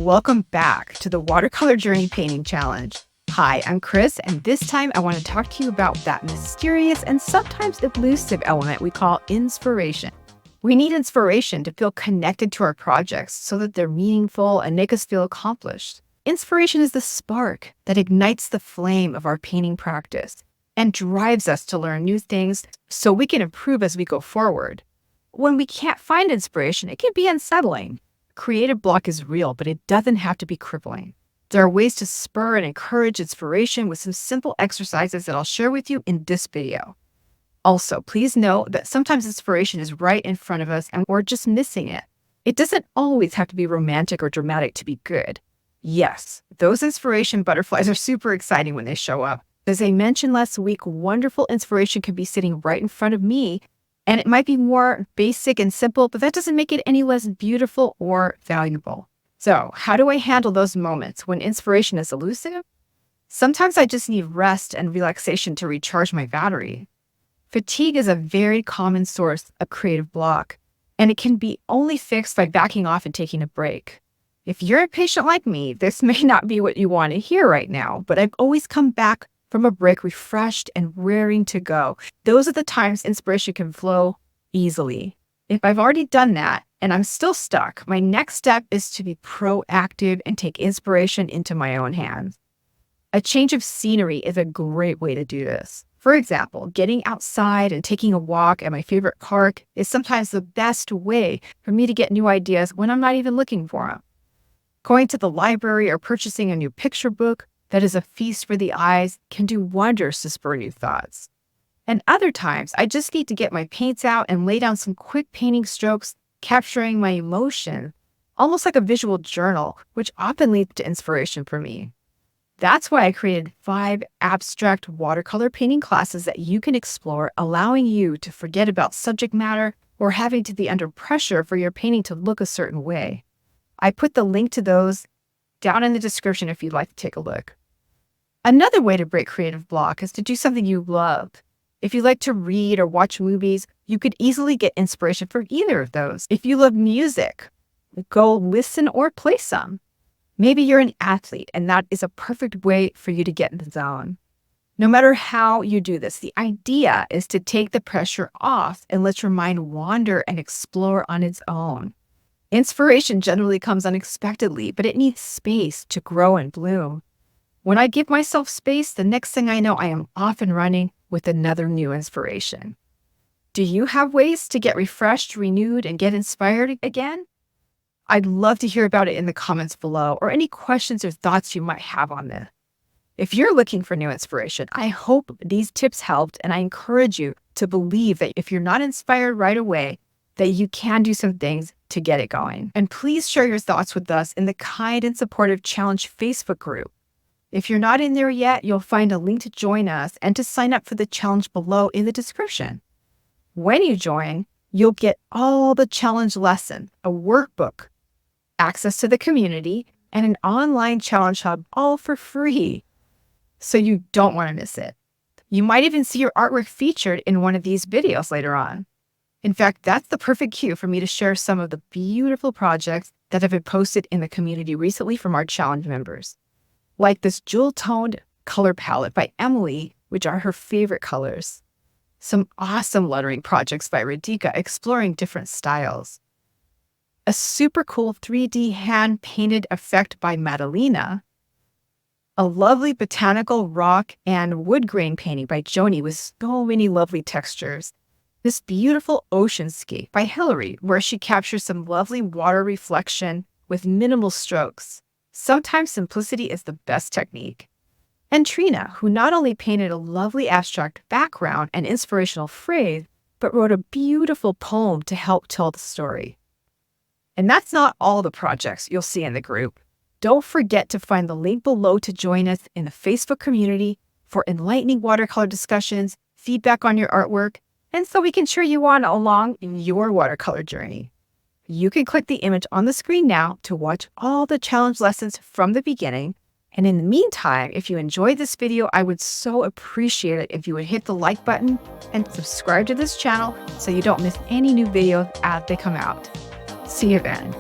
Welcome back to the Watercolor Journey Painting Challenge. Hi, I'm Chris, and this time I want to talk to you about that mysterious and sometimes elusive element we call inspiration. We need inspiration to feel connected to our projects so that they're meaningful and make us feel accomplished. Inspiration is the spark that ignites the flame of our painting practice and drives us to learn new things so we can improve as we go forward. When we can't find inspiration, it can be unsettling. Creative block is real, but it doesn't have to be crippling. There are ways to spur and encourage inspiration with some simple exercises that I'll share with you in this video. Also, please note that sometimes inspiration is right in front of us and we're just missing it. It doesn't always have to be romantic or dramatic to be good. Yes, those inspiration butterflies are super exciting when they show up. As I mentioned last week, wonderful inspiration can be sitting right in front of me, and it might be more basic and simple, but that doesn't make it any less beautiful or valuable. So how do I handle those moments when inspiration is elusive? Sometimes I just need rest and relaxation to recharge my battery. Fatigue is a very common source of creative block, and it can be only fixed by backing off and taking a break. If you're impatient like me, this may not be what you want to hear right now, but I've always come back from a break refreshed and raring to go. Those are the times inspiration can flow easily. If I've already done that and I'm still stuck, my next step is to be proactive and take inspiration into my own hands. A change of scenery is a great way to do this. For example, getting outside and taking a walk at my favorite park is sometimes the best way for me to get new ideas when I'm not even looking for them. Going to the library or purchasing a new picture book that is a feast for the eyes can do wonders to spur new thoughts. And other times, I just need to get my paints out and lay down some quick painting strokes, capturing my emotion, almost like a visual journal, which often leads to inspiration for me. That's why I created 5 abstract watercolor painting classes that you can explore, allowing you to forget about subject matter or having to be under pressure for your painting to look a certain way. I put the link to those down in the description if you'd like to take a look. Another way to break creative block is to do something you love. If you like to read or watch movies, you could easily get inspiration from either of those. If you love music, go listen or play some. Maybe you're an athlete, and that is a perfect way for you to get in the zone. No matter how you do this, the idea is to take the pressure off and let your mind wander and explore on its own. Inspiration generally comes unexpectedly, but it needs space to grow and bloom. When I give myself space, the next thing I know, I am off and running with another new inspiration. Do you have ways to get refreshed, renewed, and get inspired again? I'd love to hear about it in the comments below or any questions or thoughts you might have on this. If you're looking for new inspiration, I hope these tips helped, and I encourage you to believe that if you're not inspired right away, that you can do some things to get it going. And please share your thoughts with us in the Kind and Supportive Challenge Facebook group. If you're not in there yet, you'll find a link to join us and to sign up for the challenge below in the description. When you join, you'll get all the challenge lessons, a workbook, access to the community, and an online challenge hub, all for free. So you don't want to miss it. You might even see your artwork featured in one of these videos later on. In fact, that's the perfect cue for me to share some of the beautiful projects that have been posted in the community recently from our challenge members. Like this jewel-toned color palette by Emily, which are her favorite colors. Some awesome lettering projects by Radhika exploring different styles. A super cool 3D hand-painted effect by Madalena. A lovely botanical rock and wood grain painting by Joni with so many lovely textures. This beautiful oceanscape by Hillary, where she captures some lovely water reflection with minimal strokes. Sometimes simplicity is the best technique. And Trina, who not only painted a lovely abstract background and inspirational phrase, but wrote a beautiful poem to help tell the story. And that's not all the projects you'll see in the group. Don't forget to find the link below to join us in the Facebook community for enlightening watercolor discussions, feedback on your artwork, and so we can cheer you on along in your watercolor journey. You can click the image on the screen now to watch all the challenge lessons from the beginning. And in the meantime, if you enjoyed this video, I would so appreciate it if you would hit the like button and subscribe to this channel so you don't miss any new videos as they come out. See you then.